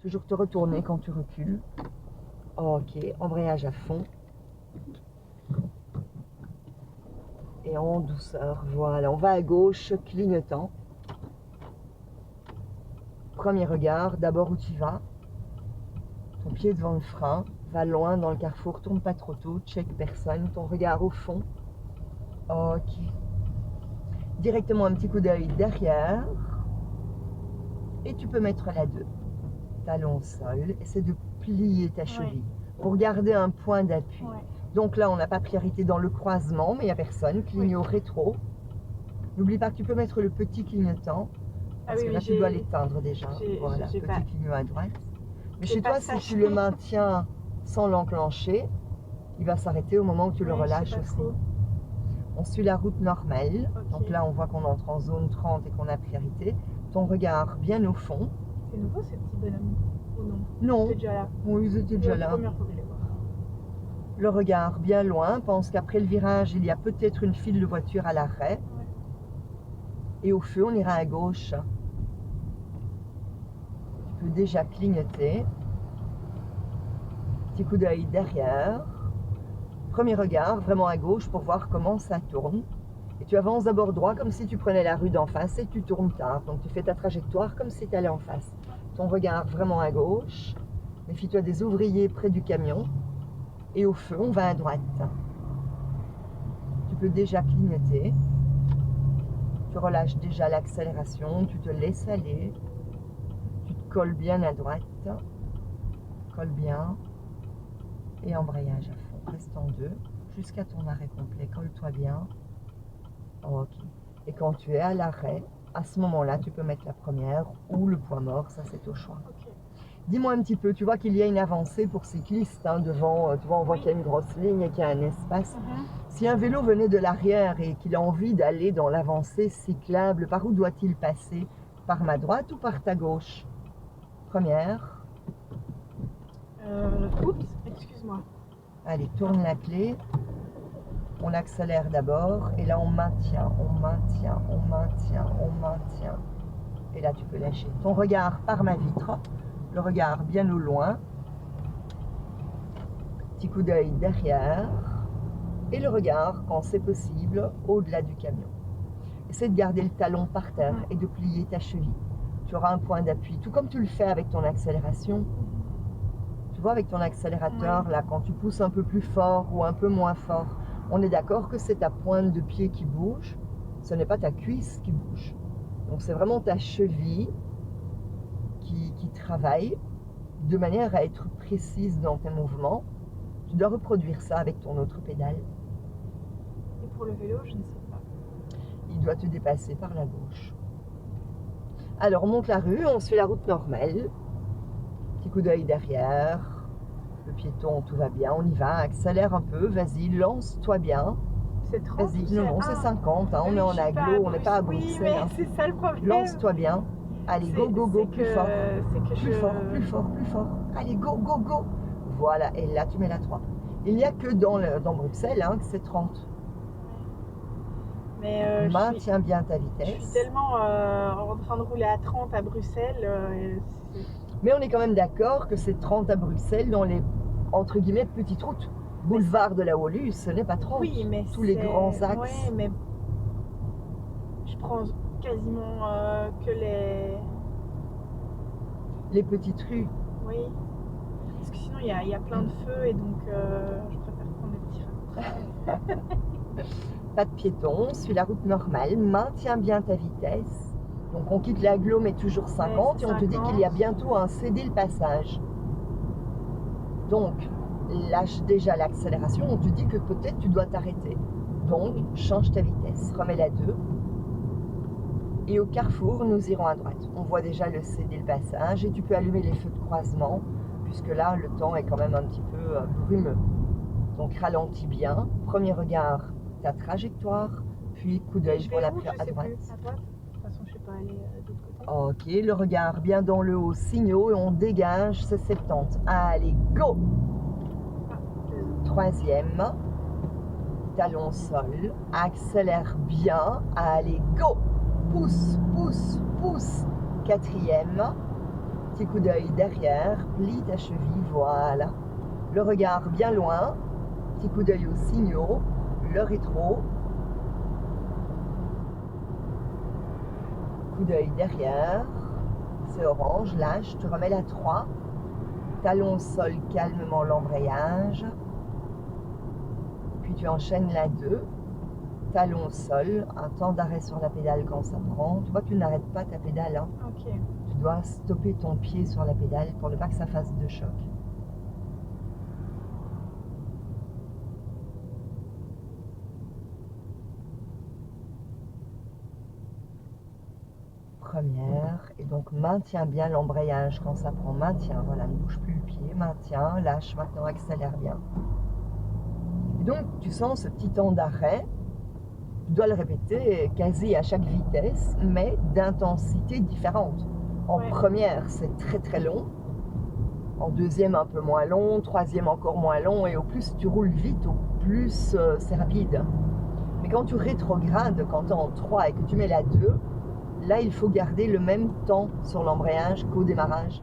Toujours te retourner quand tu recules. Ok, embrayage à fond. Et en douceur, voilà. On va à gauche, clignotant. Premier regard, d'abord où tu vas. Ton pied devant le frein. Va loin dans le carrefour, tourne pas trop tôt, check personne. Ton regard au fond. Ok. Directement un petit coup d'œil derrière. Et tu peux mettre la 2. Talon au sol. Essaie de plier ta cheville pour garder un point d'appui. Donc là, on n'a pas priorité dans le croisement, mais il n'y a personne. Clignot rétro. N'oublie pas que tu peux mettre le petit clignotant. Parce que là, tu dois l'éteindre déjà. Voilà, petit clignot à droite. Mais chez toi, si tu le maintiens sans l'enclencher, il va s'arrêter au moment où tu le relâches aussi. On suit la route normale. Donc là, on voit qu'on entre en zone 30 et qu'on a priorité. Ton regard bien au fond. C'est nouveau ces petits bonhommes ou non? Non. Ils étaient déjà là. Oui, ils étaient déjà là. La première fois que je les vois. Le regard bien loin. Pense qu'après le virage, il y a peut-être une file de voitures à l'arrêt. Et au feu, on ira à gauche. Tu peux déjà clignoter. Petit coup d'œil derrière. Premier regard, vraiment à gauche pour voir comment ça tourne. Et tu avances d'abord droit comme si tu prenais la rue d'en face et tu tournes tard. Donc tu fais ta trajectoire comme si tu allais en face. Ton regard vraiment à gauche. Méfie-toi des ouvriers près du camion. Et au feu, on va à droite. Tu peux déjà clignoter. Tu relâches déjà l'accélération. Tu te laisses aller. Tu te colles bien à droite. Colle bien. Et embrayage à fond. Reste en 2 jusqu'à ton arrêt complet. Colle-toi bien. Ok. Et quand tu es à l'arrêt, à ce moment-là, tu peux mettre la première ou le point mort. Ça, c'est au choix. Okay. Dis-moi un petit peu, tu vois qu'il y a une avancée pour cyclistes hein, devant, tu vois, on voit qu'il y a une grosse ligne et qu'il y a un espace. Si un vélo venait de l'arrière et qu'il a envie d'aller dans l'avancée cyclable, par où doit-il passer? Par ma droite ou par ta gauche? Première. Oups, excuse-moi. Allez, tourne la clé. On accélère d'abord et là on maintient, on maintient, on maintient, on maintient. Et là tu peux lâcher. Ton regard par ma vitre, le regard bien au loin. Petit coup d'œil derrière. Et le regard, quand c'est possible, au-delà du camion. Essaie de garder le talon par terre et de plier ta cheville. Tu auras un point d'appui, tout comme tu le fais avec ton accélération. Tu vois, avec ton accélérateur, là, quand tu pousses un peu plus fort ou un peu moins fort, on est d'accord que c'est ta pointe de pied qui bouge, ce n'est pas ta cuisse qui bouge. Donc c'est vraiment ta cheville qui travaille de manière à être précise dans tes mouvements. Tu dois reproduire ça avec ton autre pédale. Et pour le vélo, je ne sais pas. Il doit te dépasser par la gauche. Alors on monte la rue, on suit la route normale. Petit coup d'œil derrière. Le piéton, tout va bien, on y va, accélère un peu, vas-y, lance-toi bien. C'est 30. Vas-y, non, c'est 50, hein, on est en agglo, on n'est pas à Bruxelles. Oui, mais c'est ça le problème. Lance-toi bien. Allez, go, go, go, plus fort. Plus fort, plus fort, plus fort. Allez, go, go, go. Voilà, et là, tu mets la 3. Il n'y a que dans Bruxelles hein, que c'est 30. Mais maintiens bien ta vitesse. Je suis tellement en train de rouler à 30 à Bruxelles. Mais on est quand même d'accord que c'est 30 à Bruxelles dans les, entre guillemets, petites routes. Boulevard de la Woluwe, ce n'est pas 30. Oui, mais tous les grands axes. Oui, mais je prends quasiment que les petites rues. Oui. Parce que sinon, il y a plein de feux et donc je préfère prendre les petits raccourcis. Pas de piéton, suis la route normale, maintiens bien ta vitesse. Donc on quitte l'agglo mais toujours 50 et on te dit qu'il y a bientôt un céder le passage. Donc lâche déjà l'accélération, on te dit que peut-être tu dois t'arrêter. Donc change ta vitesse, remets la 2. Et au carrefour, nous irons à droite. On voit déjà le céder le passage et tu peux allumer les feux de croisement puisque là le temps est quand même un petit peu brumeux. Donc ralentis bien, premier regard ta trajectoire, puis coup d'œil pour la à droite. Ok, le regard bien dans le haut, signaux et on dégage, c'est 70. Allez, go! Troisième, talon sol, accélère bien, allez, go! Pousse, pousse, pousse. Quatrième, Petit coup d'œil derrière, plie ta cheville, voilà. Le regard bien loin, petit coup d'œil aux signaux, le rétro. Coup d'œil derrière, c'est orange, lâche, tu remets la 3. Talon au sol, calmement l'embrayage. Puis tu enchaînes la 2. Talon au sol, un temps d'arrêt sur la pédale quand ça prend. Tu vois que tu n'arrêtes pas ta pédale, hein. Ok. Tu dois stopper ton pied sur la pédale pour ne pas que ça fasse de choc. Première, et donc maintiens bien l'embrayage quand ça prend, maintiens, voilà, ne bouge plus le pied, maintiens, lâche, maintenant accélère bien. Et donc tu sens ce petit temps d'arrêt, tu dois le répéter quasi à chaque vitesse, mais d'intensité différente. En Ouais. première, c'est très très long, en deuxième un peu moins long, troisième encore moins long, et au plus tu roules vite, au plus c'est rapide. Mais quand tu rétrogrades, quand tu es en 3 et que tu mets la 2, là, il faut garder le même temps sur l'embrayage qu'au démarrage.